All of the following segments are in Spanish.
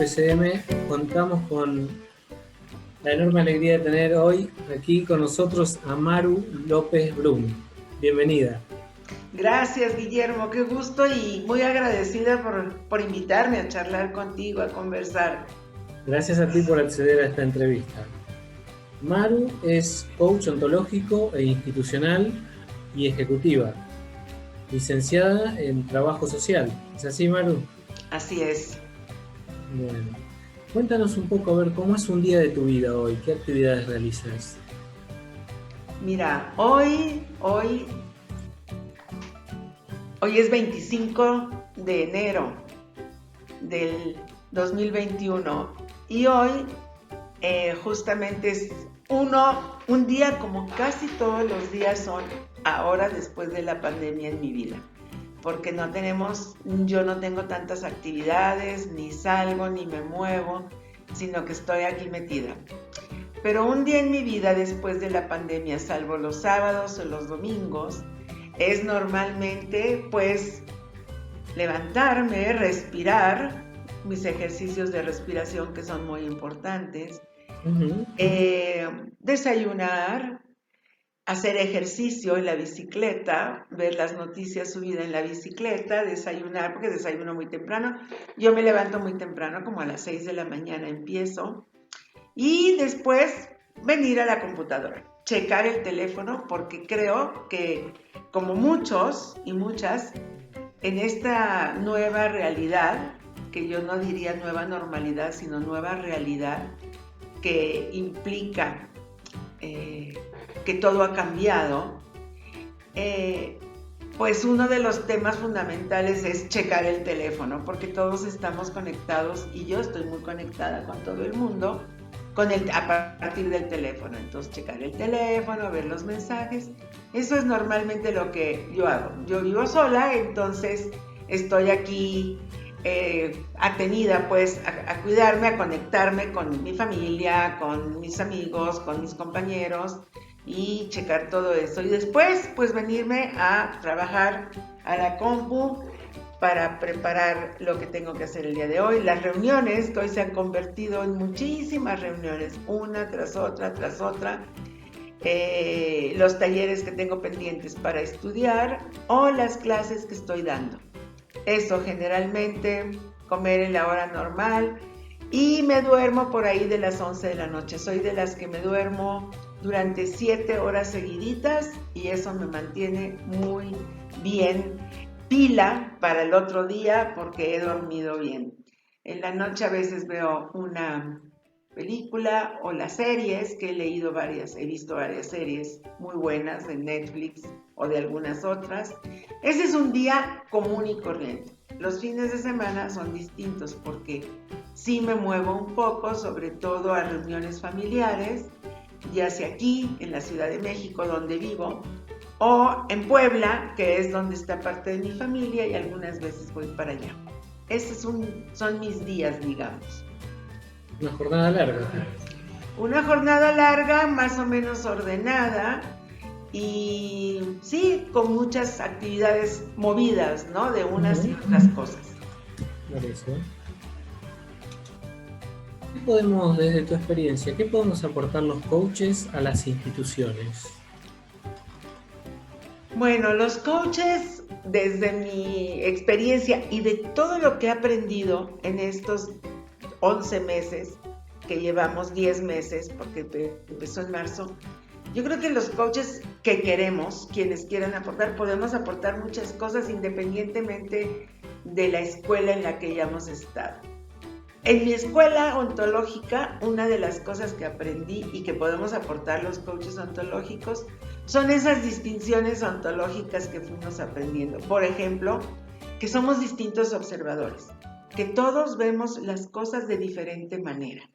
López CM. Contamos con la enorme alegría de tener hoy aquí con nosotros a Maru López Brum. Bienvenida. Gracias, Guillermo, qué gusto y muy agradecida por invitarme a charlar contigo, a conversar. Gracias a ti por acceder a esta entrevista. Maru es coach ontológico e institucional y ejecutiva, licenciada en trabajo social. ¿Es así, Maru? Así es. Bueno, cuéntanos un poco, a ver, ¿cómo es un día de tu vida hoy? ¿Qué actividades realizas? Mira, hoy es 25 de enero del 2021 y hoy justamente es un día como casi todos los días son ahora después de la pandemia en mi vida, porque yo no tengo tantas actividades, ni salgo, ni me muevo, sino que estoy aquí metida. Pero un día en mi vida después de la pandemia, salvo los sábados o los domingos, es normalmente pues levantarme, respirar, mis ejercicios de respiración que son muy importantes, desayunar, hacer ejercicio en la bicicleta, ver las noticias subidas en la bicicleta, desayunar, porque desayuno muy temprano. Yo me levanto muy temprano, como a las 6 de la mañana empiezo. Y después venir a la computadora, checar el teléfono, porque creo que como muchos y muchas, en esta nueva realidad, que yo no diría nueva normalidad, sino nueva realidad, que implica que todo ha cambiado, pues uno de los temas fundamentales es checar el teléfono, porque todos estamos conectados y yo estoy muy conectada con todo el mundo a partir del teléfono. Entonces, checar el teléfono, ver los mensajes, eso es normalmente lo que yo hago. Yo vivo sola, entonces estoy aquí atenida pues a cuidarme, a conectarme con mi familia, con mis amigos, con mis compañeros y checar todo eso. Y después pues venirme a trabajar a la compu para preparar lo que tengo que hacer el día de hoy. Las reuniones que hoy se han convertido en muchísimas reuniones, una tras otra, los talleres que tengo pendientes para estudiar o las clases que estoy dando. Eso generalmente, comer en la hora normal y me duermo por ahí de las 11 de la noche. Soy de las que me duermo durante 7 horas seguiditas y eso me mantiene muy bien pila para el otro día porque he dormido bien. En la noche a veces veo una película o las series, que he visto varias series muy buenas de Netflix o de algunas otras. Ese es un día común y corriente. Los fines de semana son distintos porque sí me muevo un poco, sobre todo a reuniones familiares, ya sea aquí en la Ciudad de México donde vivo, o en Puebla, que es donde está parte de mi familia, y algunas veces voy para allá. Esos son mis días, digamos. Una jornada larga. Una jornada larga, más o menos ordenada, y sí, con muchas actividades movidas, ¿no? De unas y otras cosas. Por eso. ¿Qué podemos, desde tu experiencia, qué podemos aportar los coaches a las instituciones? Bueno, los coaches, desde mi experiencia y de todo lo que he aprendido en estos 11 meses, que llevamos 10 meses, porque empezó en marzo, yo creo que los coaches que queremos, quienes quieran aportar, podemos aportar muchas cosas independientemente de la escuela en la que hayamos estado. En mi escuela ontológica, una de las cosas que aprendí y que podemos aportar los coaches ontológicos son esas distinciones ontológicas que fuimos aprendiendo. Por ejemplo, que somos distintos observadores, que todos vemos las cosas de diferente manera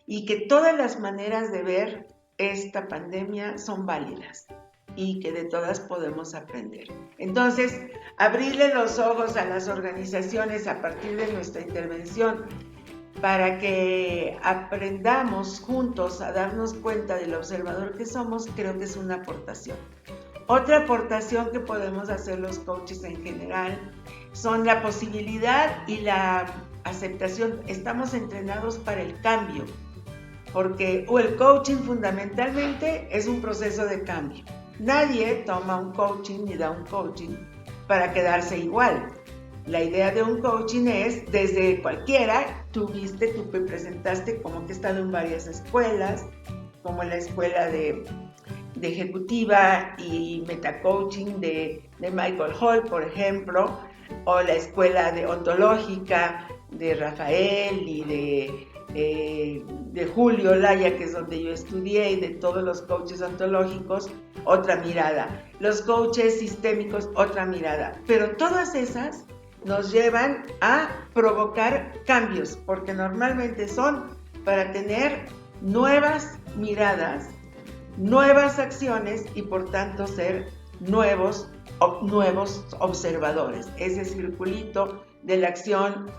y que todas las maneras de ver esta pandemia son válidas y que de todas podemos aprender. Entonces, abrirle los ojos a las organizaciones a partir de nuestra intervención para que aprendamos juntos a darnos cuenta del observador que somos, creo que es una aportación. Otra aportación que podemos hacer los coaches en general son la posibilidad y la aceptación, estamos entrenados para el cambio, porque el coaching fundamentalmente es un proceso de cambio. Nadie toma un coaching ni da un coaching para quedarse igual. La idea de un coaching es, desde cualquiera, tú me presentaste como que he estado en varias escuelas, como la escuela de ejecutiva y metacoaching de Michael Hall, por ejemplo, o la escuela de ontológica de Rafael y de Julio Laya, que es donde yo estudié, y de todos los coaches ontológicos, otra mirada. Los coaches sistémicos, otra mirada. Pero todas esas nos llevan a provocar cambios, porque normalmente son para tener nuevas miradas, nuevas acciones y por tanto ser nuevos observadores. Ese circulito de la acción,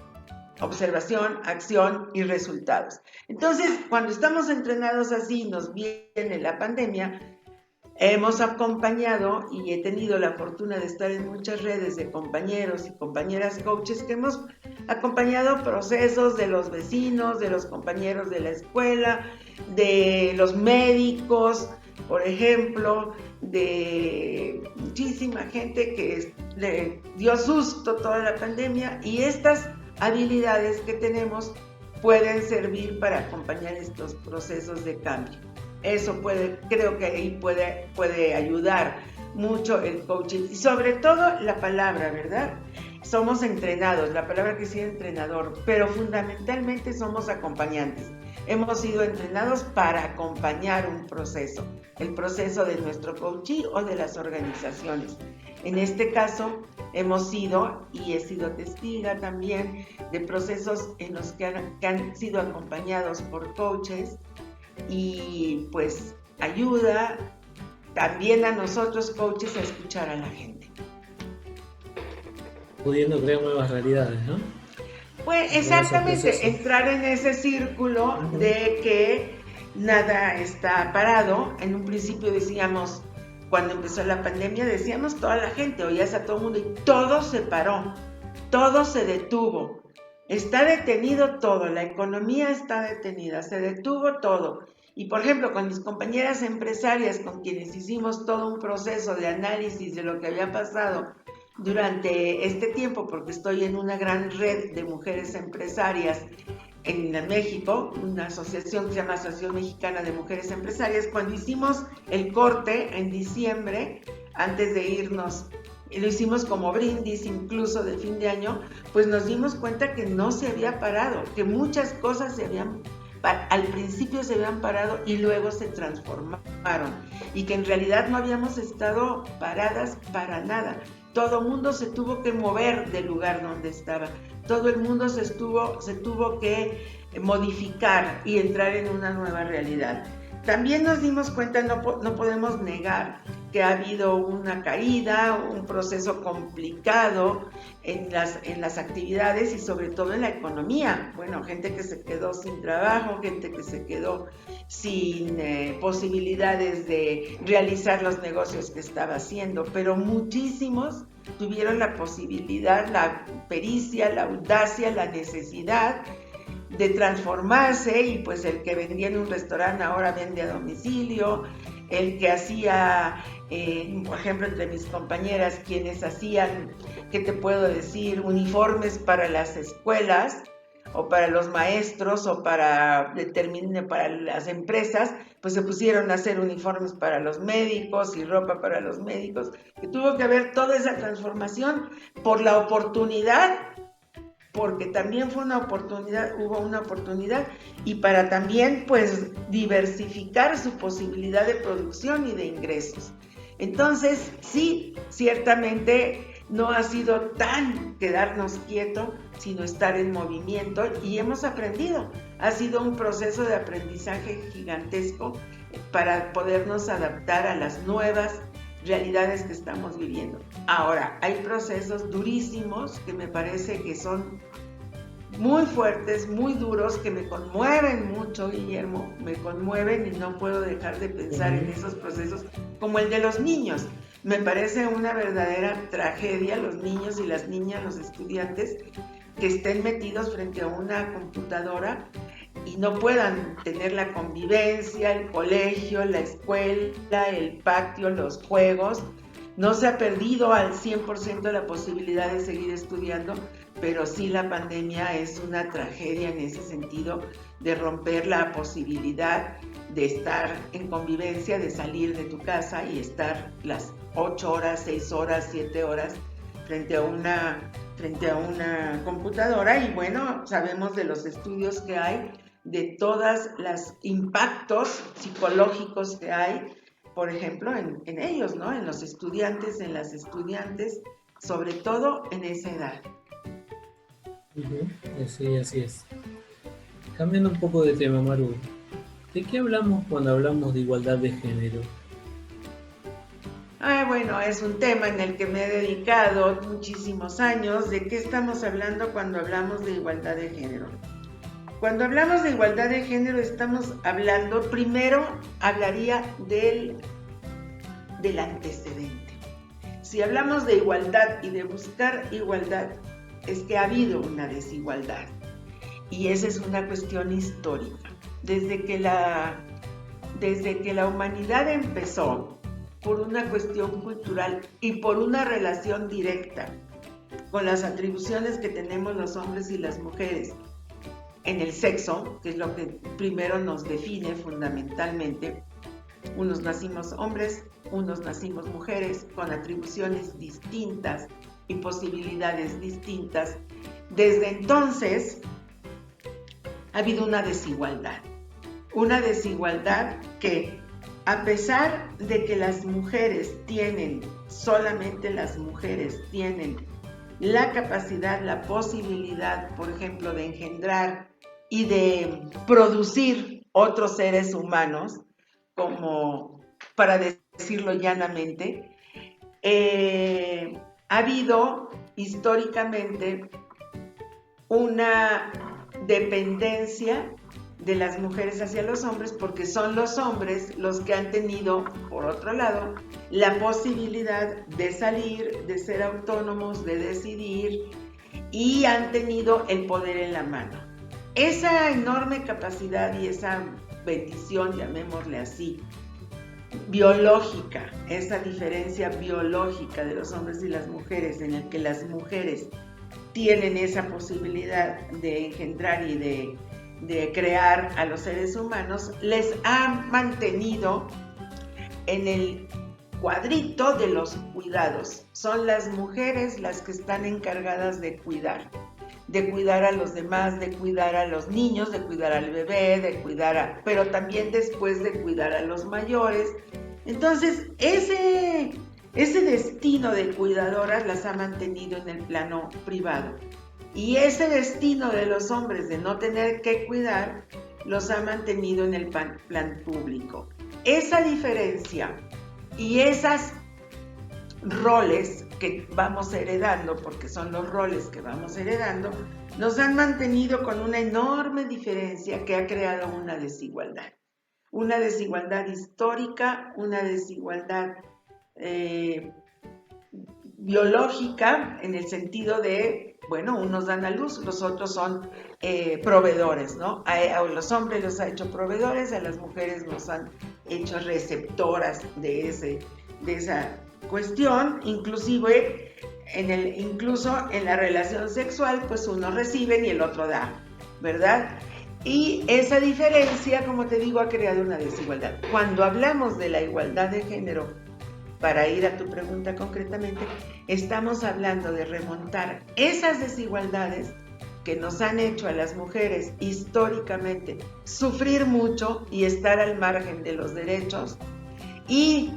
observación, acción y resultados. Entonces, cuando estamos entrenados así, nos viene la pandemia, hemos acompañado y he tenido la fortuna de estar en muchas redes de compañeros y compañeras coaches que hemos acompañado procesos de los vecinos, de los compañeros de la escuela, de los médicos, por ejemplo, de muchísima gente que le dio susto toda la pandemia, y estas habilidades que tenemos pueden servir para acompañar estos procesos de cambio. Eso creo que ahí puede ayudar mucho el coaching y sobre todo la palabra, ¿verdad? Somos entrenados, la palabra que sí es entrenador, pero fundamentalmente somos acompañantes. Hemos sido entrenados para acompañar un proceso, el proceso de nuestro coaching o de las organizaciones. En este caso, hemos sido, y he sido testiga también, de procesos en los que han sido acompañados por coaches, y pues ayuda también a nosotros coaches a escuchar a la gente. Pudiendo crear nuevas realidades, ¿no? Pues exactamente, entrar en ese círculo de que nada está parado. En un principio decíamos, cuando empezó la pandemia, decíamos toda la gente, oías a todo el mundo y todo se paró, todo se detuvo. Está detenido todo, la economía está detenida, se detuvo todo. Y por ejemplo, con mis compañeras empresarias, con quienes hicimos todo un proceso de análisis de lo que había pasado durante este tiempo, porque estoy en una gran red de mujeres empresarias en México, una asociación que se llama Asociación Mexicana de Mujeres Empresarias. Cuando hicimos el corte en diciembre, antes de irnos, y lo hicimos como brindis incluso de fin de año, pues nos dimos cuenta que no se había parado, que muchas cosas al principio se habían parado y luego se transformaron, y que en realidad no habíamos estado paradas para nada. Todo el mundo se tuvo que mover del lugar donde estaba, todo el mundo se tuvo que modificar y entrar en una nueva realidad. También nos dimos cuenta, no podemos negar que ha habido una caída, un proceso complicado en las actividades y sobre todo en la economía. Bueno, gente que se quedó sin trabajo, gente que se quedó sin posibilidades de realizar los negocios que estaba haciendo, pero muchísimos tuvieron la posibilidad, la pericia, la audacia, la necesidad de transformarse, y pues el que vendía en un restaurante ahora vende a domicilio, el que hacía, por ejemplo, entre mis compañeras, quienes hacían, ¿qué te puedo decir?, uniformes para las escuelas o para los maestros o para las empresas, pues se pusieron a hacer uniformes para los médicos y ropa para los médicos, que tuvo que haber toda esa transformación por la oportunidad, porque también fue una oportunidad, hubo una oportunidad, y para también pues diversificar su posibilidad de producción y de ingresos. Entonces, sí, ciertamente no ha sido tan quedarnos quietos, sino estar en movimiento, y hemos aprendido. Ha sido un proceso de aprendizaje gigantesco para podernos adaptar a las nuevas realidades que estamos viviendo. Ahora, hay procesos durísimos que me parece que son muy fuertes, muy duros, que me conmueven mucho, Guillermo, me conmueven, y no puedo dejar de pensar en esos procesos, como el de los niños. Me parece una verdadera tragedia, los niños y las niñas, los estudiantes, que estén metidos frente a una computadora y no puedan tener la convivencia, el colegio, la escuela, el patio, los juegos. No se ha perdido al 100% la posibilidad de seguir estudiando, pero sí la pandemia es una tragedia en ese sentido, de romper la posibilidad de estar en convivencia, de salir de tu casa y estar las 8 horas, 6 horas, 7 horas frente a una computadora. Y bueno, sabemos de los estudios que hay, de todos los impactos psicológicos que hay, por ejemplo, en ellos, ¿no? En los estudiantes, en las estudiantes, sobre todo en esa edad. Sí, así es. Cambiando un poco de tema, Maru, ¿de qué hablamos cuando hablamos de igualdad de género? Bueno, es un tema en el que me he dedicado muchísimos años. ¿De qué estamos hablando cuando hablamos de igualdad de género? Cuando hablamos de igualdad de género estamos hablando, primero hablaría del antecedente. Si hablamos de igualdad y de buscar igualdad, es que ha habido una desigualdad. Y esa es una cuestión histórica. Desde que la humanidad empezó, por una cuestión cultural y por una relación directa con las atribuciones que tenemos los hombres y las mujeres en el sexo, que es lo que primero nos define fundamentalmente. Unos nacimos hombres, unos nacimos mujeres, con atribuciones distintas y posibilidades distintas. Desde entonces ha habido una desigualdad que, a pesar de que solamente las mujeres tienen la capacidad, la posibilidad, por ejemplo, de engendrar y de producir otros seres humanos, como para decirlo llanamente, ha habido históricamente una dependencia de las mujeres hacia los hombres, porque son los hombres los que han tenido, por otro lado, la posibilidad de salir, de ser autónomos, de decidir, y han tenido el poder en la mano. Esa enorme capacidad y esa bendición, llamémosle así, biológica, esa diferencia biológica de los hombres y las mujeres, en el que las mujeres tienen esa posibilidad de engendrar y de crear a los seres humanos, les ha mantenido en el cuadrito de los cuidados. Son las mujeres las que están encargadas de cuidar a los demás, de cuidar a los niños, de cuidar al bebé, pero también después de cuidar a los mayores. Entonces, ese destino de cuidadoras las ha mantenido en el plano privado. Y ese destino de los hombres de no tener que cuidar los ha mantenido en el plan público. Esa diferencia y esos roles que vamos heredando, porque son los roles que vamos heredando, nos han mantenido con una enorme diferencia que ha creado una desigualdad. Una desigualdad histórica, una desigualdad biológica, en el sentido de, bueno, unos dan a luz, los otros son proveedores, ¿no? A los hombres los ha hecho proveedores, a las mujeres nos han hecho receptoras de esa cuestión. Inclusive, incluso en la relación sexual, pues uno recibe y el otro da, ¿verdad? Y esa diferencia, como te digo, ha creado una desigualdad. Cuando hablamos de la igualdad de género, para ir a tu pregunta concretamente, estamos hablando de remontar esas desigualdades que nos han hecho a las mujeres históricamente sufrir mucho y estar al margen de los derechos, y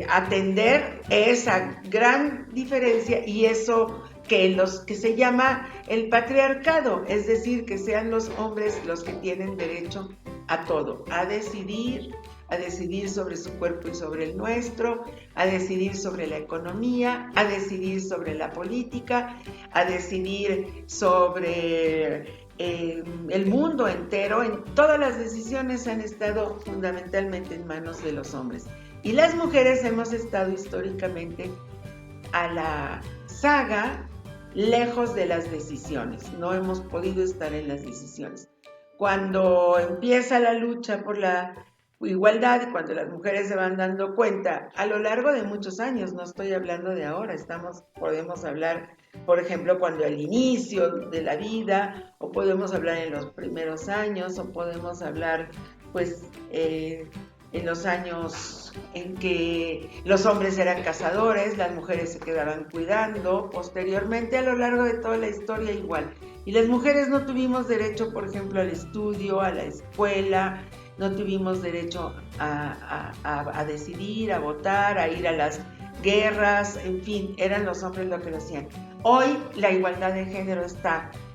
atender esa gran diferencia y eso que se llama el patriarcado, es decir, que sean los hombres los que tienen derecho a todo, a decidir sobre su cuerpo y sobre el nuestro, a decidir sobre la economía, a decidir sobre la política, a decidir sobre el mundo entero. En todas las decisiones han estado fundamentalmente en manos de los hombres. Y las mujeres hemos estado históricamente a la saga lejos de las decisiones, no hemos podido estar en las decisiones. Cuando empieza la lucha por la igualdad y cuando las mujeres se van dando cuenta a lo largo de muchos años, no estoy hablando de ahora, podemos hablar, por ejemplo, cuando al inicio de la vida, o podemos hablar en los primeros años, o podemos hablar pues en los años en que los hombres eran cazadores, las mujeres se quedaban cuidando, posteriormente a lo largo de toda la historia igual. Y las mujeres no tuvimos derecho, por ejemplo, al estudio, a la escuela, no tuvimos derecho a decidir, a votar, a ir a las guerras, en fin, eran los hombres los que lo hacían. Hoy la igualdad de género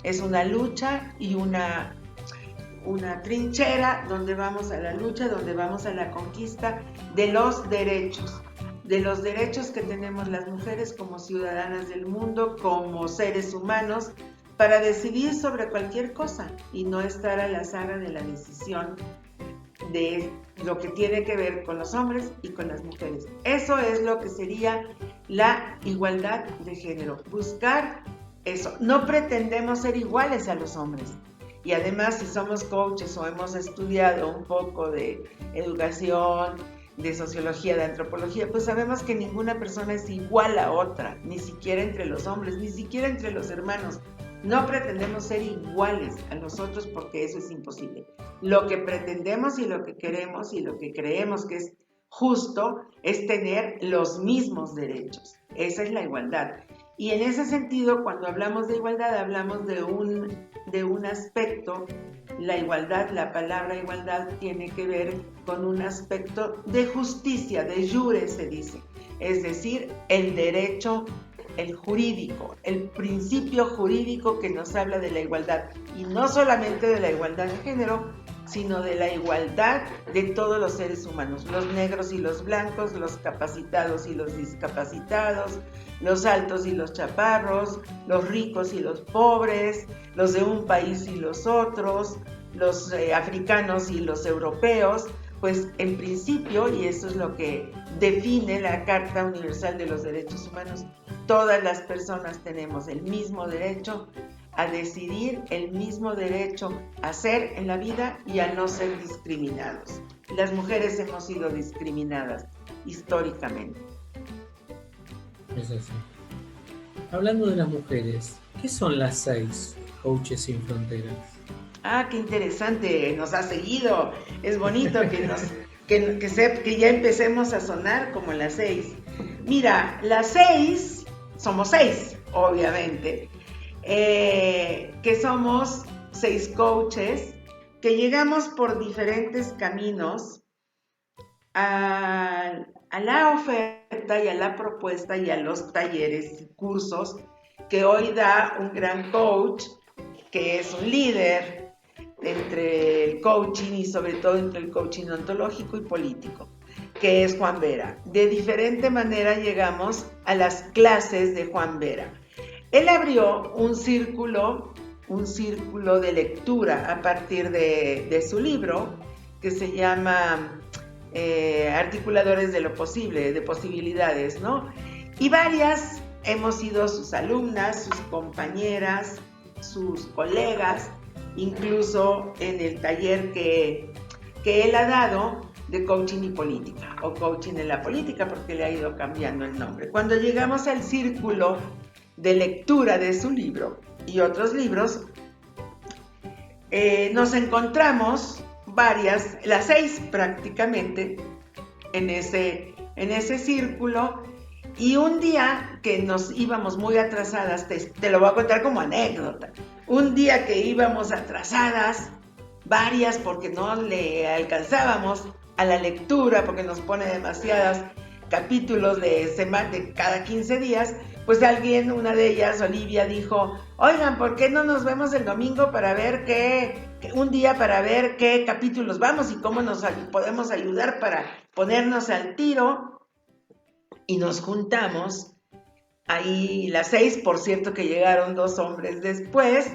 es una lucha y una trinchera donde vamos a la lucha, donde vamos a la conquista de los derechos que tenemos las mujeres como ciudadanas del mundo, como seres humanos, para decidir sobre cualquier cosa y no estar a la saga de la decisión de lo que tiene que ver con los hombres y con las mujeres. Eso es lo que sería la igualdad de género, buscar eso. No pretendemos ser iguales a los hombres. Y además, si somos coaches o hemos estudiado un poco de educación, de sociología, de antropología, pues sabemos que ninguna persona es igual a otra, ni siquiera entre los hombres, ni siquiera entre los hermanos. No pretendemos ser iguales a los otros porque eso es imposible. Lo que pretendemos y lo que queremos y lo que creemos que es justo es tener los mismos derechos. Esa es la igualdad. Y en ese sentido, cuando hablamos de igualdad, hablamos de un aspecto. La igualdad, la palabra igualdad tiene que ver con un aspecto de justicia, de jure se dice. Es decir, el derecho, el jurídico, el principio jurídico que nos habla de la igualdad. Y no solamente de la igualdad de género, sino de la igualdad de todos los seres humanos, los negros y los blancos, los capacitados y los discapacitados, los altos y los chaparros, los ricos y los pobres, los de un país y los otros, los africanos y los europeos. Pues en principio, y eso es lo que define la Carta Universal de los Derechos Humanos, todas las personas tenemos el mismo derecho a decidir, el mismo derecho a ser en la vida y a no ser discriminados. Las mujeres hemos sido discriminadas históricamente. Es así. Hablando de las mujeres, ¿qué son las 6 Coaches Sin Fronteras? Ah, qué interesante, nos ha seguido. Es bonito que ya empecemos a sonar como las 6. Mira, las 6, somos 6, obviamente, que somos 6 coaches que llegamos por diferentes caminos a la oferta y a la propuesta y a los talleres y cursos que hoy da un gran coach, que es un líder entre el coaching y sobre todo entre el coaching ontológico y político, que es Juan Vera. De diferente manera llegamos a las clases de Juan Vera. Él abrió un círculo de lectura a partir de su libro que se llama Articuladores de lo Posible, de Posibilidades, ¿no? Y varias hemos sido sus alumnas, sus compañeras, sus colegas, incluso en el taller que él ha dado de coaching y política, o coaching en la política, porque le ha ido cambiando el nombre. Cuando llegamos al círculo de lectura de su libro y otros libros, nos encontramos varias, las 6 prácticamente, en ese círculo. Y un día que nos íbamos muy atrasadas, te lo voy a contar como anécdota, un día que íbamos atrasadas, varias, porque no le alcanzábamos a la lectura, porque nos pone demasiados capítulos de cada 15 días, pues una de ellas, Olivia, dijo, oigan, ¿por qué no nos vemos el domingo para ver un día para ver qué capítulos vamos y cómo nos podemos ayudar para ponernos al tiro? Y nos juntamos, ahí las 6, por cierto que llegaron 2 hombres después,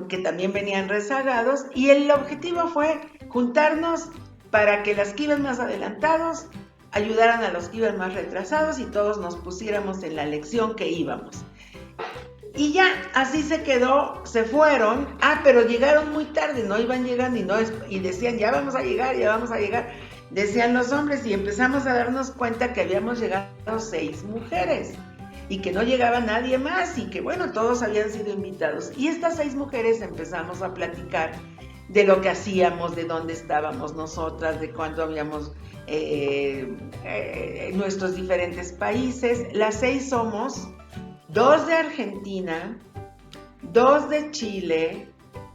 que también venían rezagados, y el objetivo fue juntarnos para que las que iban más adelantados ayudaran a los que iban más retrasados y todos nos pusiéramos en la lección que íbamos. Y ya, así se quedó, se fueron, pero llegaron muy tarde, no iban llegando y decían, ya vamos a llegar, decían los hombres, y empezamos a darnos cuenta que habíamos llegado 6 mujeres y que no llegaba nadie más y que bueno, todos habían sido invitados. Y estas 6 mujeres empezamos a platicar de lo que hacíamos, de dónde estábamos nosotras, de cuándo habíamos nuestros diferentes países. Las 6 somos 2 de Argentina, 2 de Chile,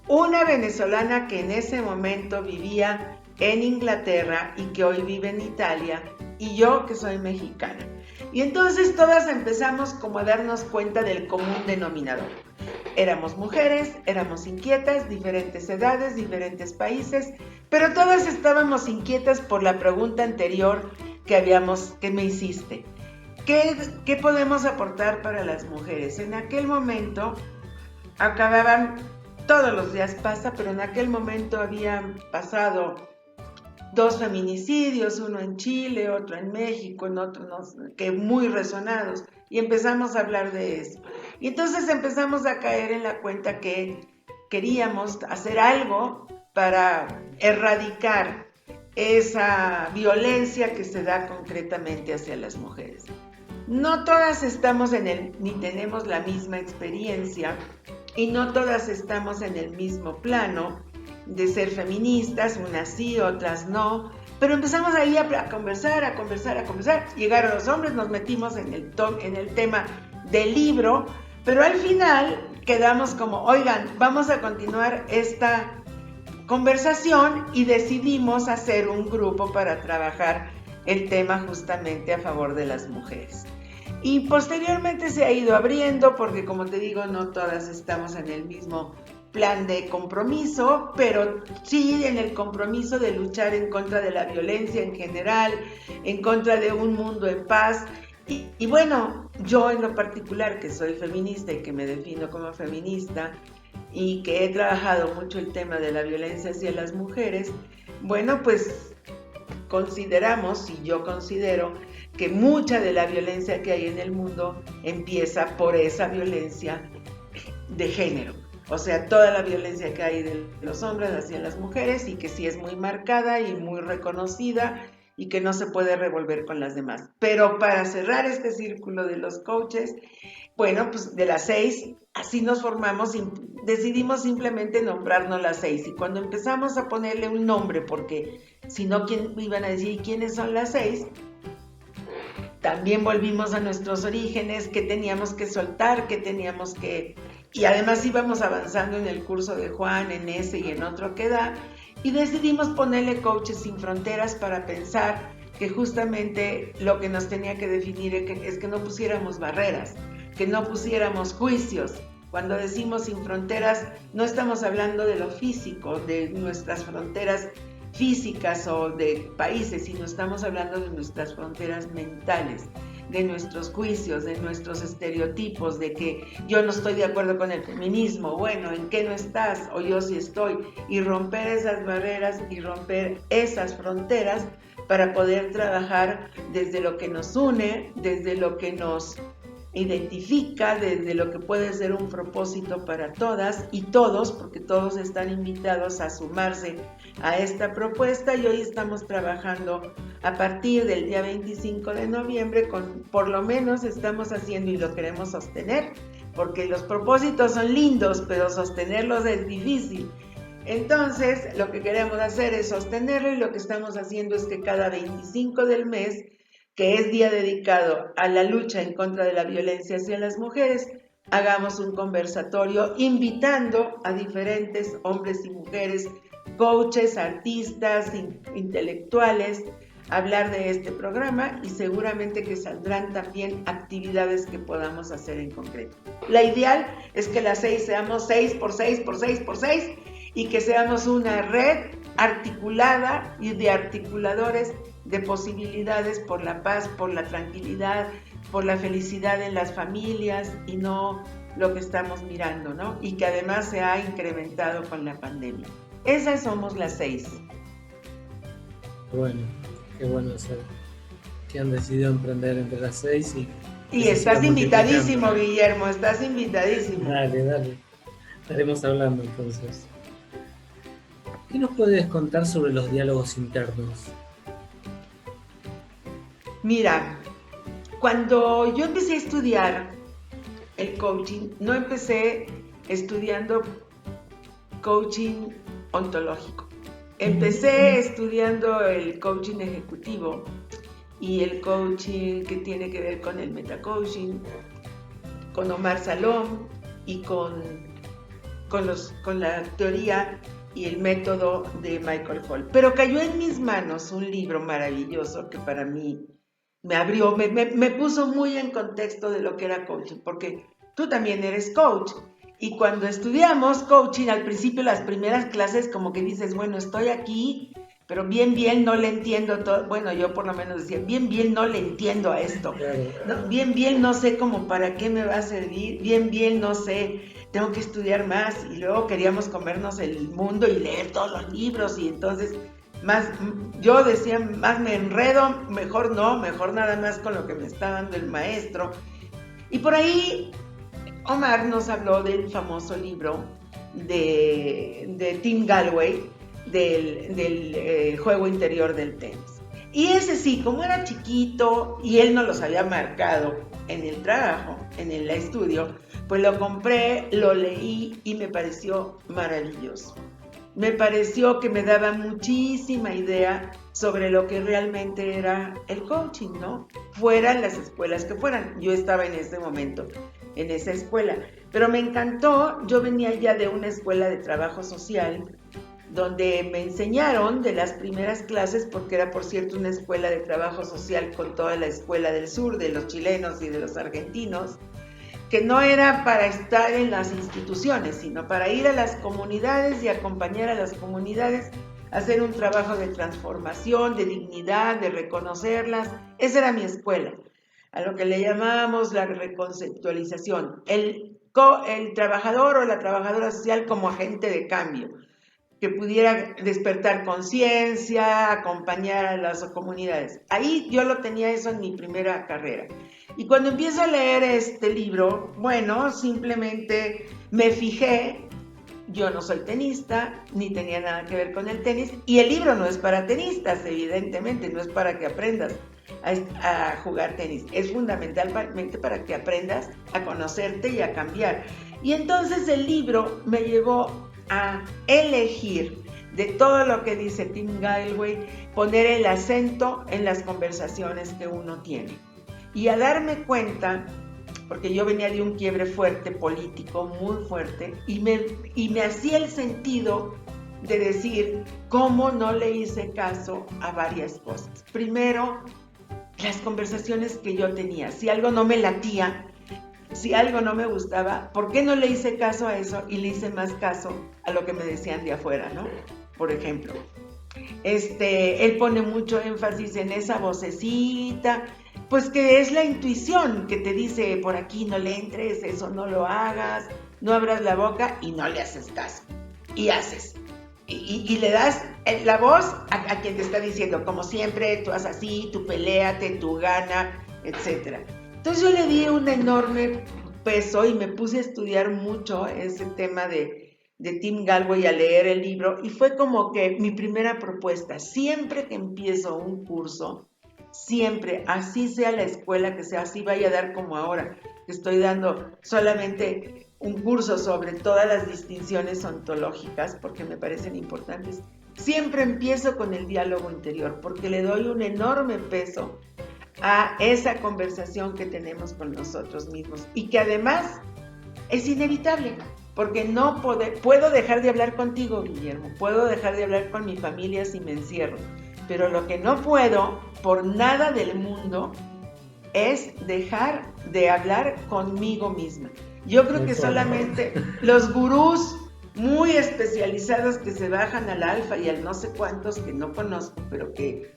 una venezolana que en ese momento vivía en Inglaterra y que hoy vive en Italia, y yo que soy mexicana. Y entonces todas empezamos como a darnos cuenta del común denominador. Éramos mujeres, éramos inquietas, diferentes edades, diferentes países, pero todas estábamos inquietas por la pregunta anterior que me hiciste. ¿Qué podemos aportar para las mujeres? En aquel momento acababan, todos los días pasa, pero en aquel momento habían pasado 2 feminicidios, uno en Chile, otro en México, en otro que muy resonados, y empezamos a hablar de eso. Y entonces empezamos a caer en la cuenta que queríamos hacer algo para erradicar esa violencia que se da concretamente hacia las mujeres. No todas estamos ni tenemos la misma experiencia, y no todas estamos en el mismo plano de ser feministas, unas sí, otras no, pero empezamos ahí a conversar, llegaron los hombres, nos metimos en el tema del libro, pero al final quedamos como, oigan, vamos a continuar esta conversación, y decidimos hacer un grupo para trabajar el tema justamente a favor de las mujeres. Y posteriormente se ha ido abriendo porque, como te digo, no todas estamos en el mismo plan de compromiso, pero sí en el compromiso de luchar en contra de la violencia en general, en contra de un mundo en paz. Y bueno, yo en lo particular, que soy feminista y que me defino como feminista y que he trabajado mucho el tema de la violencia hacia las mujeres, bueno, pues consideramos, y yo considero, que mucha de la violencia que hay en el mundo empieza por esa violencia de género. O sea, toda la violencia que hay de los hombres hacia las mujeres, y que sí es muy marcada y muy reconocida y que no se puede revolver con las demás. Pero para cerrar este círculo de los coaches, bueno, pues de las 6, así nos formamos y decidimos simplemente nombrarnos las 6. Y cuando empezamos a ponerle un nombre, porque si no, ¿quién iban a decir quiénes son las 6? También volvimos a nuestros orígenes, que teníamos que soltar, y además íbamos avanzando en el curso de Juan, en ese y en otro que da, y decidimos ponerle Coaches Sin Fronteras para pensar que justamente lo que nos tenía que definir es que no pusiéramos barreras, que no pusiéramos juicios. Cuando decimos sin fronteras, no estamos hablando de lo físico, de nuestras fronteras físicas o de países, sino estamos hablando de nuestras fronteras mentales, de nuestros juicios, de nuestros estereotipos, de que yo no estoy de acuerdo con el feminismo, bueno, ¿en qué no estás? O yo sí estoy, y romper esas barreras y romper esas fronteras para poder trabajar desde lo que nos une, desde lo que nos identifica, desde lo que puede ser un propósito para todas y todos, porque todos están invitados a sumarse a esta propuesta. Y hoy estamos trabajando a partir del día 25 de noviembre por lo menos estamos haciendo, y lo queremos sostener, porque los propósitos son lindos, pero sostenerlos es difícil. Entonces, lo que queremos hacer es sostenerlo, y lo que estamos haciendo es que cada 25 del mes, que es día dedicado a la lucha en contra de la violencia hacia las mujeres, hagamos un conversatorio invitando a diferentes hombres y mujeres, coaches, artistas, intelectuales, a hablar de este programa, y seguramente que saldrán también actividades que podamos hacer en concreto. La ideal es que las 6 seamos 6 por 6 por 6 por 6, y que seamos una red articulada y de articuladores de posibilidades por la paz, por la tranquilidad, por la felicidad en las familias, y no lo que estamos mirando, ¿no? Y que además se ha incrementado con la pandemia. Esas somos las 6. Bueno, qué bueno saber que han decidido emprender entre las 6 Y Eso se va estás multiplicando. invitadísimo, Guillermo, estás invitadísimo. Dale. Estaremos hablando entonces. ¿Qué nos puedes contar sobre los diálogos internos? Mira, cuando yo empecé a estudiar el coaching, no empecé estudiando coaching ontológico. Empecé estudiando el coaching ejecutivo y el coaching que tiene que ver con el metacoaching, con Omar Salom y con la teoría y el método de Michael Hall. Pero cayó en mis manos un libro maravilloso que para mí me abrió, me puso muy en contexto de lo que era coaching, porque tú también eres coach. Y cuando estudiamos coaching, al principio las primeras clases como que dices, bueno, estoy aquí, pero bien no le entiendo todo. Bueno, yo por lo menos decía, bien no le entiendo a esto. No, bien no sé cómo para qué me va a servir, bien no sé, tengo que estudiar más. Y luego queríamos comernos el mundo y leer todos los libros y entonces yo decía, más me enredo, mejor nada más con lo que me está dando el maestro. Y por ahí Omar nos habló del famoso libro de Tim Gallwey, del juego interior del tenis. Y ese sí, como era chiquito y él no los había marcado en el trabajo, en el estudio, pues lo compré, lo leí y me pareció maravilloso. Me pareció que me daba muchísima idea sobre lo que realmente era el coaching, ¿no? Fueran las escuelas que fueran. Yo estaba en ese momento en esa escuela, pero me encantó. Yo venía ya de una escuela de trabajo social donde me enseñaron de las primeras clases, porque era por cierto una escuela de trabajo social con toda la escuela del sur, de los chilenos y de los argentinos, que no era para estar en las instituciones, sino para ir a las comunidades y acompañar a las comunidades a hacer un trabajo de transformación, de dignidad, de reconocerlas. Esa era mi escuela, a lo que le llamábamos la reconceptualización, el trabajador o la trabajadora social como agente de cambio, que pudiera despertar conciencia, acompañar a las comunidades. Ahí yo lo tenía eso en mi primera carrera. Y cuando empiezo a leer este libro, bueno, simplemente me fijé, yo no soy tenista, ni tenía nada que ver con el tenis, y el libro no es para tenistas, evidentemente, no es para que aprendas a jugar tenis, es fundamentalmente para que aprendas a conocerte y a cambiar. Y entonces el libro me llevó a elegir, de todo lo que dice Tim Gallwey, poner el acento en las conversaciones que uno tiene. Y a darme cuenta, porque yo venía de un quiebre fuerte político, muy fuerte, y me hacía el sentido de decir cómo no le hice caso a varias cosas. Primero, las conversaciones que yo tenía. Si algo no me latía, si algo no me gustaba, ¿por qué no le hice caso a eso y le hice más caso a lo que me decían de afuera, ¿no? Por ejemplo, él pone mucho énfasis en esa vocecita, pues que es la intuición que te dice, por aquí no le entres, eso no lo hagas, no abras la boca, y no le haces caso, y haces. Y le das la voz a quien te está diciendo, como siempre, tú haz así, tú peléate, tú gana, etc. Entonces yo le di un enorme peso y me puse a estudiar mucho ese tema de Tim Gallwey, a leer el libro, y fue como que mi primera propuesta. Siempre que empiezo un curso, siempre, así sea la escuela que sea, así vaya a dar como ahora, que estoy dando solamente un curso sobre todas las distinciones ontológicas, porque me parecen importantes, siempre empiezo con el diálogo interior, porque le doy un enorme peso a esa conversación que tenemos con nosotros mismos, y que además es inevitable, porque no puedo dejar de hablar contigo, Guillermo, puedo dejar de hablar con mi familia si me encierro, pero lo que no puedo, por nada del mundo, es dejar de hablar conmigo misma. Yo creo que solamente los gurús muy especializados que se bajan al alfa y al no sé cuántos que no conozco, pero que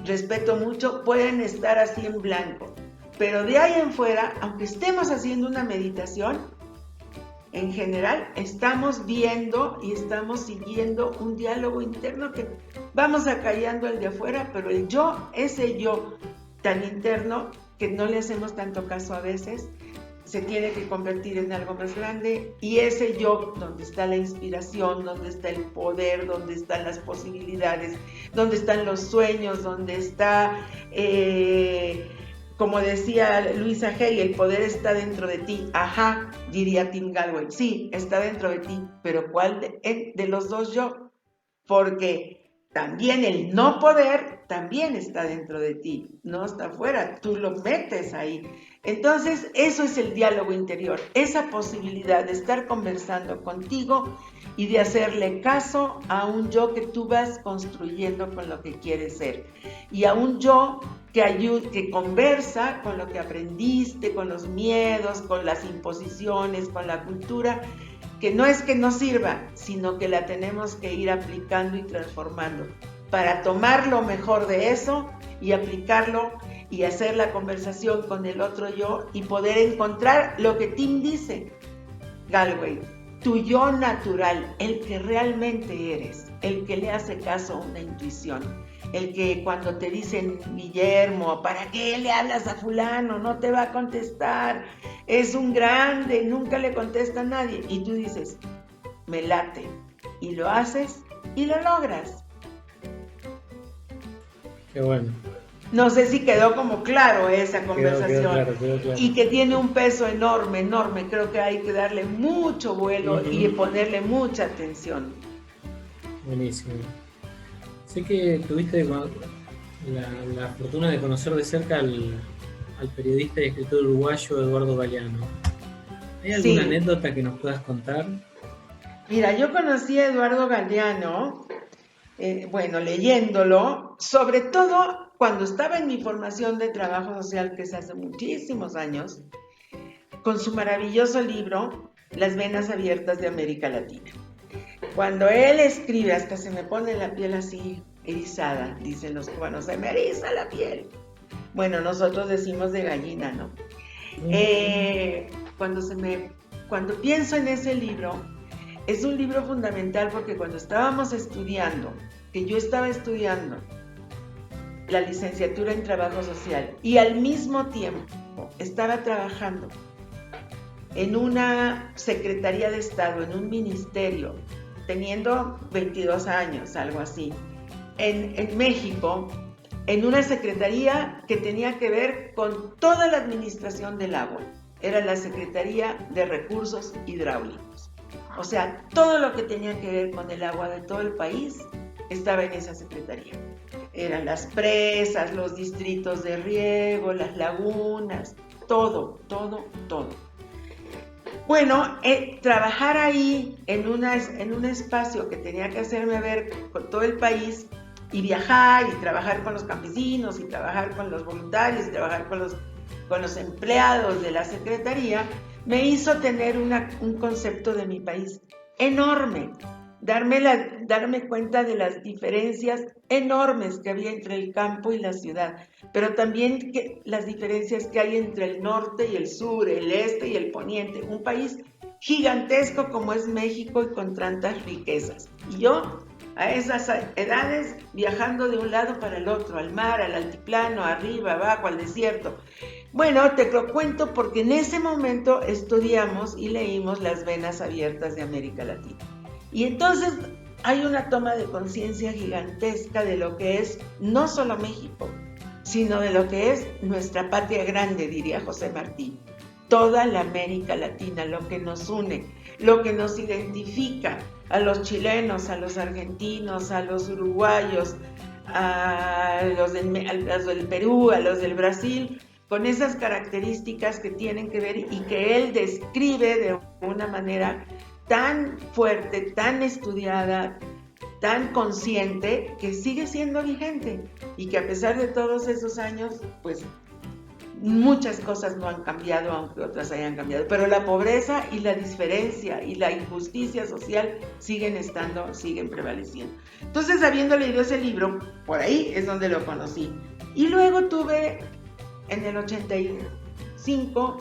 respeto mucho, pueden estar así en blanco. Pero de ahí en fuera, aunque estemos haciendo una meditación, en general estamos viendo y estamos siguiendo un diálogo interno que vamos acallando el de afuera, pero el yo, ese yo tan interno, que no le hacemos tanto caso a veces, se tiene que convertir en algo más grande, y ese yo, donde está la inspiración, donde está el poder, donde están las posibilidades, donde están los sueños, donde está, como decía Luisa Hay, el poder está dentro de ti. Ajá, diría Tim Gallwey, sí, está dentro de ti, pero ¿cuál de los dos yo? Porque también el no poder también está dentro de ti, no está afuera, tú lo metes ahí. Entonces, eso es el diálogo interior, esa posibilidad de estar conversando contigo y de hacerle caso a un yo que tú vas construyendo con lo que quieres ser, y a un yo que conversa con lo que aprendiste, con los miedos, con las imposiciones, con la cultura, que no es que no sirva, sino que la tenemos que ir aplicando y transformando para tomar lo mejor de eso y aplicarlo y hacer la conversación con el otro yo y poder encontrar lo que Tim dice, Gallwey, tu yo natural, el que realmente eres, el que le hace caso a una intuición, el que cuando te dicen, Guillermo, ¿para qué le hablas a fulano? No te va a contestar, es un grande, nunca le contesta a nadie. Y tú dices, me late, y lo haces y lo logras. Qué bueno. No sé si quedó como claro esa conversación. Quedó claro. Y que tiene un peso enorme, enorme. Creo que hay que darle mucho vuelo y ponerle mucha atención. Buenísimo. Sé que tuviste la fortuna de conocer de cerca al periodista y escritor uruguayo Eduardo Galeano. ¿Hay alguna anécdota que nos puedas contar? Mira, yo conocí a Eduardo Galeano, leyéndolo, sobre todo cuando estaba en mi formación de trabajo social, que es hace muchísimos años, con su maravilloso libro, Las venas abiertas de América Latina. Cuando él escribe, hasta se me pone la piel así erizada, dicen los cubanos, se me eriza la piel. Bueno, nosotros decimos de gallina, ¿no? Cuando pienso en ese libro, es un libro fundamental porque cuando estábamos estudiando, que yo estaba estudiando la licenciatura en trabajo social y al mismo tiempo estaba trabajando en una secretaría de Estado, en un ministerio, teniendo 22 años, algo así, en México, en una secretaría que tenía que ver con toda la administración del agua. Era la Secretaría de Recursos Hidráulicos. O sea, todo lo que tenía que ver con el agua de todo el país estaba en esa secretaría. Eran las presas, los distritos de riego, las lagunas, todo. Bueno, trabajar ahí en un espacio que tenía que hacerme ver con todo el país y viajar y trabajar con los campesinos y trabajar con los voluntarios y trabajar con los empleados de la secretaría, me hizo tener un concepto de mi país enorme, darme cuenta de las diferencias enormes que había entre el campo y la ciudad, pero también las diferencias que hay entre el norte y el sur, el este y el poniente, un país gigantesco como es México y con tantas riquezas. Y yo, a esas edades, viajando de un lado para el otro, al mar, al altiplano, arriba, abajo, al desierto. Bueno, te lo cuento porque en ese momento estudiamos y leímos Las venas abiertas de América Latina. Y entonces hay una toma de conciencia gigantesca de lo que es no solo México, sino de lo que es nuestra patria grande, diría José Martí. Toda la América Latina, lo que nos une, lo que nos identifica a los chilenos, a los argentinos, a los uruguayos, a los del Perú, a los del Brasil, con esas características que tienen que ver y que él describe de una manera tan fuerte, tan estudiada, tan consciente, que sigue siendo vigente y que a pesar de todos esos años, pues muchas cosas no han cambiado, aunque otras hayan cambiado, pero la pobreza y la diferencia y la injusticia social siguen prevaleciendo. Entonces, habiendo leído ese libro, por ahí es donde lo conocí. Y luego tuve, en el 85,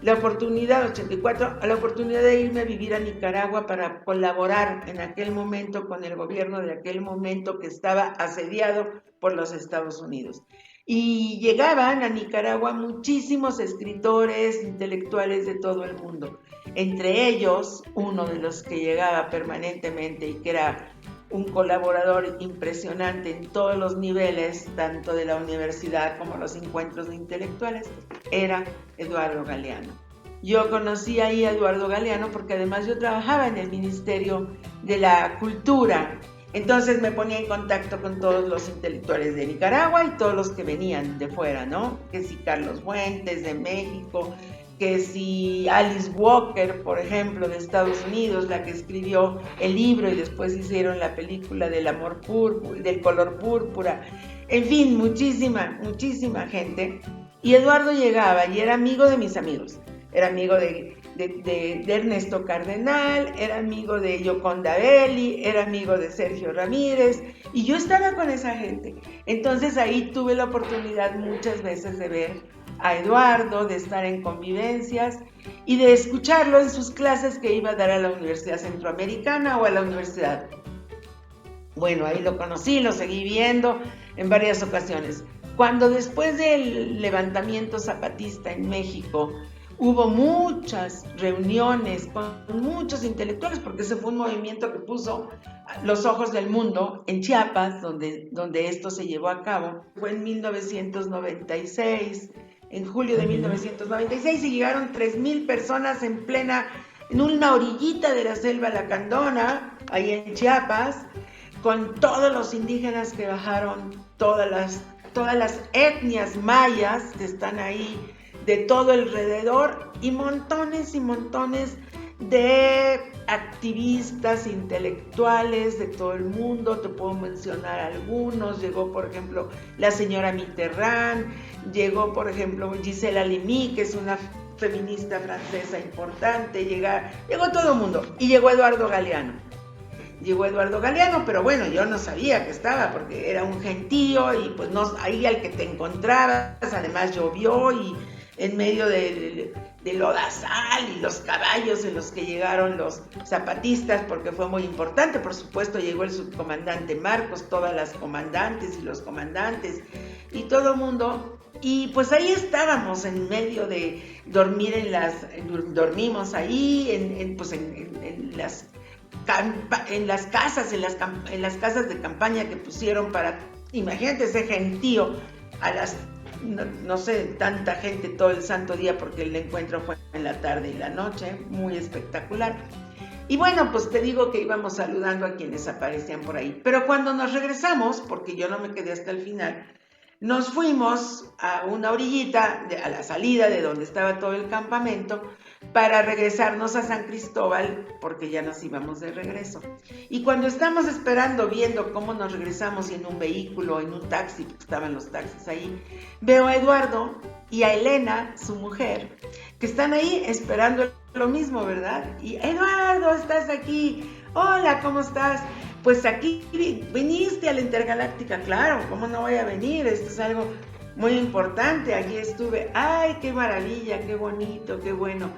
la oportunidad, 84, la oportunidad de irme a vivir a Nicaragua para colaborar en aquel momento con el gobierno de aquel momento que estaba asediado por los Estados Unidos. Y llegaban a Nicaragua muchísimos escritores, intelectuales de todo el mundo. Entre ellos, uno de los que llegaba permanentemente y que era un colaborador impresionante en todos los niveles, tanto de la universidad como los encuentros de intelectuales, era Eduardo Galeano. Yo conocí ahí a Eduardo Galeano porque además yo trabajaba en el Ministerio de la Cultura, entonces me ponía en contacto con todos los intelectuales de Nicaragua y todos los que venían de fuera, ¿no? Que si Carlos Fuentes de México, que si Alice Walker, por ejemplo, de Estados Unidos, la que escribió el libro y después hicieron la película del amor púrpura, del color púrpura, en fin, muchísima gente. Y Eduardo llegaba y era amigo de mis amigos, era amigo de Ernesto Cardenal, era amigo de Yoconda Belli, era amigo de Sergio Ramírez, y yo estaba con esa gente. Entonces ahí tuve la oportunidad muchas veces de ver a Eduardo, de estar en convivencias y de escucharlo en sus clases que iba a dar a la Universidad Centroamericana o a la universidad. Bueno, ahí lo conocí, lo seguí viendo en varias ocasiones. Cuando después del levantamiento zapatista en México hubo muchas reuniones con muchos intelectuales, porque ese fue un movimiento que puso los ojos del mundo en Chiapas, donde esto se llevó a cabo. Fue en 1996, en julio de 1996, y llegaron 3,000 personas en una orillita de la selva Lacandona, ahí en Chiapas, con todos los indígenas que bajaron, todas las etnias mayas que están ahí, de todo alrededor, y montones de activistas, intelectuales de todo el mundo. Te puedo mencionar algunos. Llegó, por ejemplo, la señora Mitterrand, llegó, por ejemplo, Gisèle Halimi, que es una feminista francesa importante, llegó todo el mundo, y llegó Eduardo Galeano. Pero bueno, yo no sabía que estaba, porque era un gentío, y pues no, ahí al que te encontrabas, además llovió, y en medio de lodazal y los caballos en los que llegaron los zapatistas, porque fue muy importante. Por supuesto llegó el subcomandante Marcos, todas las comandantes y los comandantes y todo el mundo, y pues ahí estábamos en medio de dormimos ahí en las casas de campaña que pusieron para, imagínate ese gentío a las, no sé, tanta gente todo el santo día, porque el encuentro fue en la tarde y la noche, muy espectacular. Y bueno, pues te digo que íbamos saludando a quienes aparecían por ahí. Pero cuando nos regresamos, porque yo no me quedé hasta el final, nos fuimos a una orillita, a la salida de donde estaba todo el campamento, para regresarnos a San Cristóbal, porque ya nos íbamos de regreso. Y cuando estamos esperando, viendo cómo nos regresamos, y en un vehículo, en un taxi, porque estaban los taxis ahí, veo a Eduardo y a Elena, su mujer, que están ahí esperando lo mismo, ¿verdad? Y Eduardo, ¿estás aquí? Hola, ¿cómo estás? Pues aquí viniste a la Intergaláctica. Claro, ¿cómo no voy a venir? Esto es algo muy importante. Aquí estuve. ¡Ay, qué maravilla! ¡Qué bonito! ¡Qué bueno!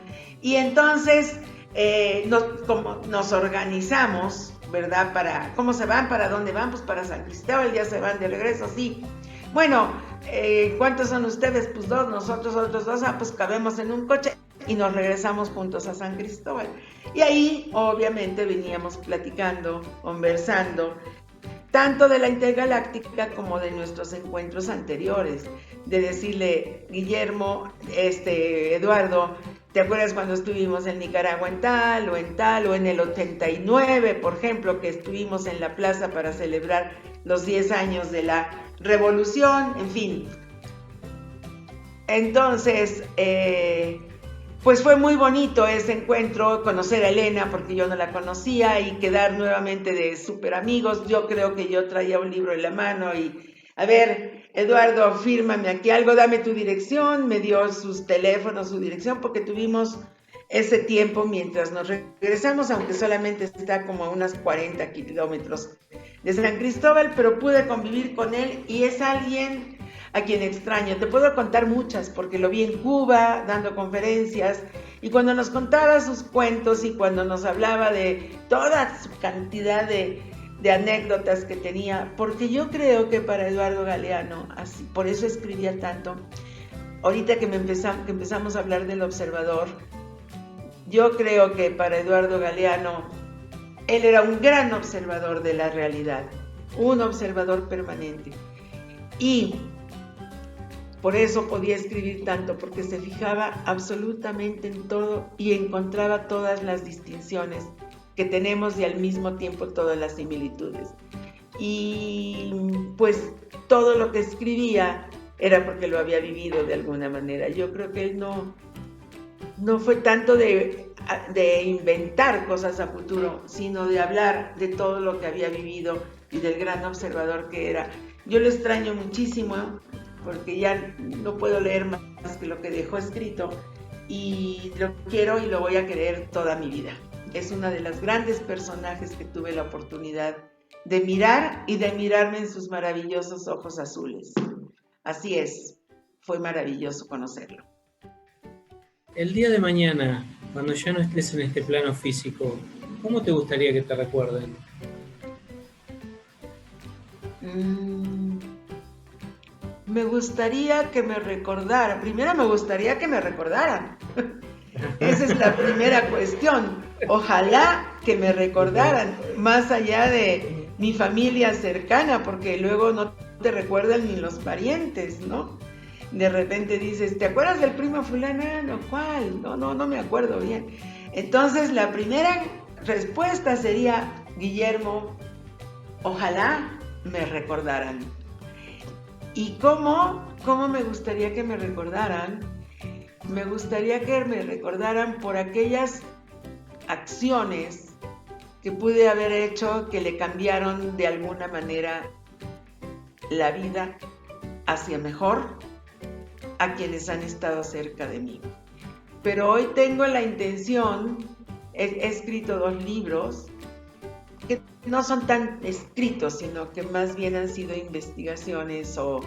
Y entonces nos organizamos, ¿verdad? ¿Cómo se van? ¿Para dónde van? Pues para San Cristóbal. Ya se van de regreso, sí. Bueno, ¿cuántos son ustedes? Pues 2, nosotros otros 2. Pues cabemos en un coche y nos regresamos juntos a San Cristóbal. Y ahí obviamente veníamos platicando, conversando, tanto de la Intergaláctica como de nuestros encuentros anteriores, de decirle, Guillermo, Eduardo, ¿te acuerdas cuando estuvimos en Nicaragua en tal, o en el 89, por ejemplo, que estuvimos en la plaza para celebrar los 10 años de la Revolución? En fin. Entonces, pues fue muy bonito ese encuentro, conocer a Elena, porque yo no la conocía, y quedar nuevamente de súper amigos. Yo creo que yo traía un libro en la mano y, a ver, Eduardo, fírmame aquí algo, dame tu dirección. Me dio sus teléfonos, su dirección, porque tuvimos ese tiempo mientras nos regresamos, aunque solamente está como a unas 40 kilómetros de San Cristóbal, pero pude convivir con él, y es alguien a quien extraño. Te puedo contar muchas, porque lo vi en Cuba dando conferencias, y cuando nos contaba sus cuentos y cuando nos hablaba de toda su cantidad de anécdotas que tenía, porque yo creo que para Eduardo Galeano, así, por eso escribía tanto. Ahorita que empezamos a hablar del observador, yo creo que para Eduardo Galeano, él era un gran observador de la realidad, un observador permanente. Y por eso podía escribir tanto, porque se fijaba absolutamente en todo y encontraba todas las distinciones que tenemos y al mismo tiempo todas las similitudes. Y pues todo lo que escribía era porque lo había vivido de alguna manera. Yo creo que él no fue tanto de inventar cosas a futuro, sino de hablar de todo lo que había vivido y del gran observador que era. Yo lo extraño muchísimo, porque ya no puedo leer más que lo que dejó escrito, y lo quiero y lo voy a querer toda mi vida. Es una de las grandes personajes que tuve la oportunidad de mirar y de mirarme en sus maravillosos ojos azules. Así es, fue maravilloso conocerlo. El día de mañana, cuando ya no estés en este plano físico, ¿cómo te gustaría que te recuerden? Me gustaría que me recordaran. Primero me gustaría que me recordaran. Esa es la primera cuestión. Ojalá que me recordaran, más allá de mi familia cercana, porque luego no te recuerdan ni los parientes, ¿no? De repente dices, ¿te acuerdas del primo fulano? ¿Cuál? No me acuerdo bien. Entonces la primera respuesta sería, Guillermo, ojalá me recordaran. ¿Y cómo me gustaría que me recordaran? Me gustaría que me recordaran por aquellas acciones que pude haber hecho que le cambiaron de alguna manera la vida hacia mejor a quienes han estado cerca de mí. Pero hoy tengo la intención, he escrito 2 libros que no son tan escritos, sino que más bien han sido investigaciones o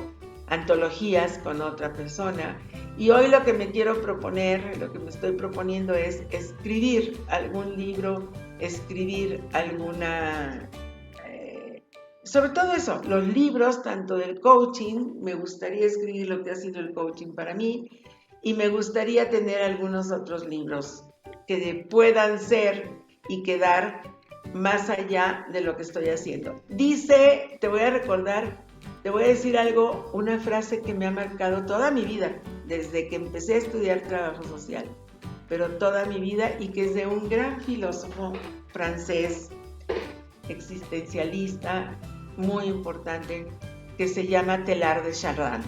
antologías con otra persona. Y hoy lo que me quiero proponer, lo que me estoy proponiendo es escribir algún libro, escribir alguna... sobre todo eso, los libros, tanto del coaching, me gustaría escribir lo que ha sido el coaching para mí, y me gustaría tener algunos otros libros que puedan ser y quedar más allá de lo que estoy haciendo. Dice, te voy a decir algo, una frase que me ha marcado toda mi vida, desde que empecé a estudiar trabajo social, pero toda mi vida, y que es de un gran filósofo francés, existencialista, muy importante, que se llama Teilhard de Chardin.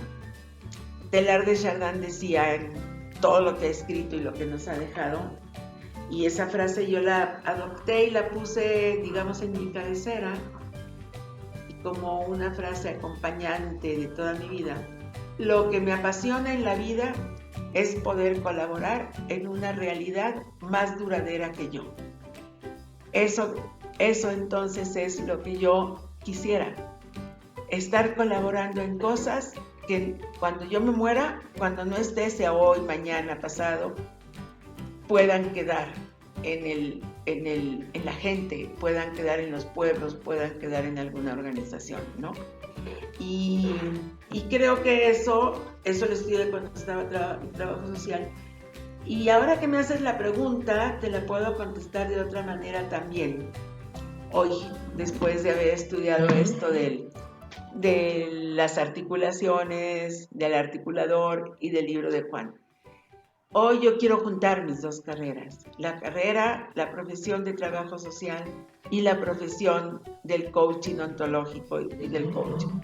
Teilhard de Chardin decía en todo lo que ha escrito y lo que nos ha dejado, y esa frase yo la adopté y la puse, digamos, en mi cabecera, como una frase acompañante de toda mi vida. Lo que me apasiona en la vida es poder colaborar en una realidad más duradera que yo. Eso entonces es lo que yo quisiera, estar colaborando en cosas que cuando yo me muera, cuando no esté, sea hoy, mañana, pasado, puedan quedar en la gente, puedan quedar en los pueblos, puedan quedar en alguna organización, ¿no? Y creo que eso lo estudié cuando estaba en trabajo social. Y ahora que me haces la pregunta, te la puedo contestar de otra manera también. Hoy, después de haber estudiado esto de las articulaciones, del articulador y del libro de Juan. Hoy yo quiero juntar mis 2 carreras, la profesión de trabajo social y la profesión del coaching ontológico y del coaching.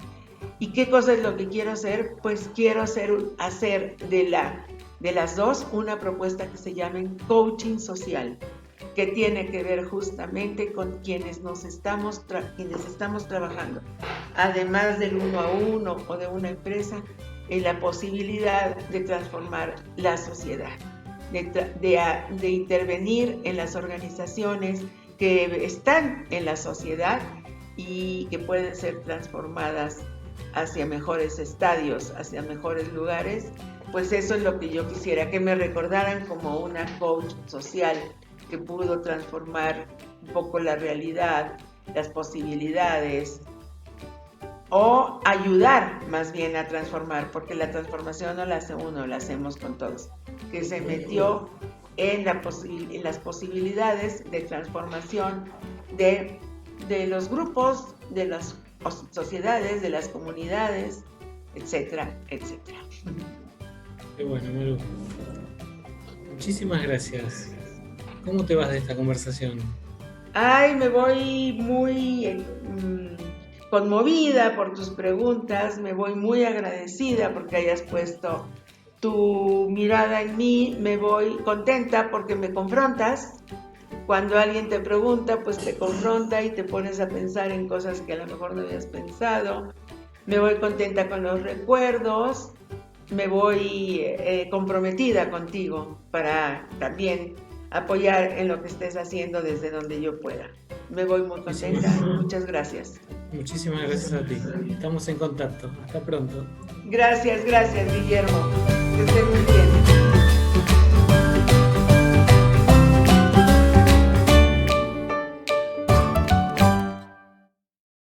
¿Y qué cosa es lo que quiero hacer? Pues quiero hacer de las 2 una propuesta que se llame coaching social, que tiene que ver justamente con quienes estamos trabajando, además del 1 a 1 o de una empresa, en la posibilidad de transformar la sociedad, de intervenir en las organizaciones que están en la sociedad y que pueden ser transformadas hacia mejores estadios, hacia mejores lugares, pues eso es lo que yo quisiera, que me recordaran como una coach social que pudo transformar un poco la realidad, las posibilidades, o ayudar más bien a transformar, porque la transformación no la hace uno, la hacemos con todos, que se metió en las posibilidades de transformación de los grupos, de las sociedades, de las comunidades, etcétera, etcétera. Qué bueno, Maru. Muchísimas gracias. ¿Cómo te vas de esta conversación? Ay, me voy muy conmovida por tus preguntas, me voy muy agradecida porque hayas puesto tu mirada en mí, me voy contenta porque me confrontas. Cuando alguien te pregunta, pues te confronta y te pones a pensar en cosas que a lo mejor no habías pensado. Me voy contenta con los recuerdos, me voy comprometida contigo para también apoyar en lo que estés haciendo desde donde yo pueda. Me voy muy contenta. Muchas gracias. Muchísimas gracias a ti. Estamos en contacto. Hasta pronto. Gracias, Guillermo.